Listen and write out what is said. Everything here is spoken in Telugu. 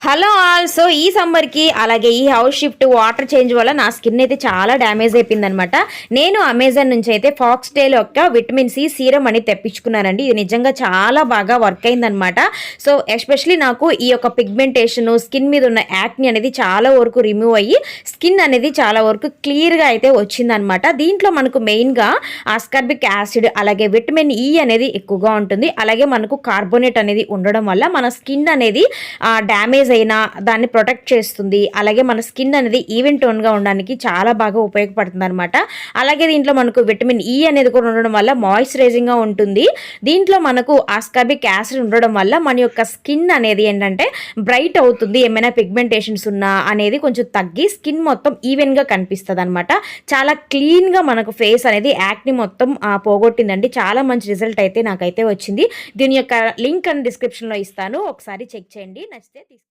Hello all. సో ఈ సమ్మర్‌కి అలాగే ఈ హౌస్ షిఫ్ట్, వాటర్ చేంజ్ వల్ల నా స్కిన్ అయితే చాలా డ్యామేజ్ అయిపోయిందనమాట. నేను అమెజాన్ నుంచి అయితే ఫాక్స్‌టేల్ యొక్క విటమిన్ సి సీరమ్ అనేది తెప్పించుకున్నానండి. ఇది నిజంగా చాలా బాగా వర్క్ అయిందనమాట. సో ఎస్పెషల్లీ నాకు ఈ యొక్క పిగ్మెంటేషను, స్కిన్ మీద ఉన్న యాక్ని అనేది చాలా వరకు రిమూవ్ అయ్యి, స్కిన్ అనేది చాలా వరకు క్లియర్‌గా అయితే వచ్చిందనమాట. దీంట్లో మనకు మెయిన్‌గా ఆస్కార్బిక్ యాసిడ్ అలాగే విటమిన్ ఇ అనేది ఎక్కువగా ఉంటుంది. అలాగే మనకు కార్బోనేట్ అనేది ఉండడం వల్ల మన స్కిన్ అనేది డ్యామేజ్ అయినా దాన్ని ప్రొటెక్ట్ చేస్తుంది. అలాగే మన స్కిన్ అనేది ఈవెన్ టోన్‌గా ఉండడానికి చాలా బాగా ఉపయోగపడుతుందనమాట. అలాగే దీంట్లో మనకు విటమిన్ ఇ అనేది కూడా ఉండడం వల్ల మాయిశ్చరైజింగ్‌గా ఉంటుంది. దీంట్లో మనకు ఆస్కార్బిక్ యాసిడ్ ఉండడం వల్ల మన యొక్క స్కిన్ అనేది ఏంటంటే బ్రైట్ అవుతుంది. ఏమైనా పిగ్మెంటేషన్స్ ఉన్నా అనేది కొంచెం తగ్గి స్కిన్ మొత్తం ఈవెన్‌గా కనిపిస్తదనమాట. చాలా క్లీన్‌గా మనకు ఫేస్ అనేది యాక్ని మొత్తం పోగొట్టిందండి. చాలా మంచి రిజల్ట్ అయితే నాకైతే వచ్చింది. దీని యొక్క లింక్ అని డిస్క్రిప్షన్‌లో ఇస్తాను. ఒకసారి చెక్ చేయండి. నచ్చితే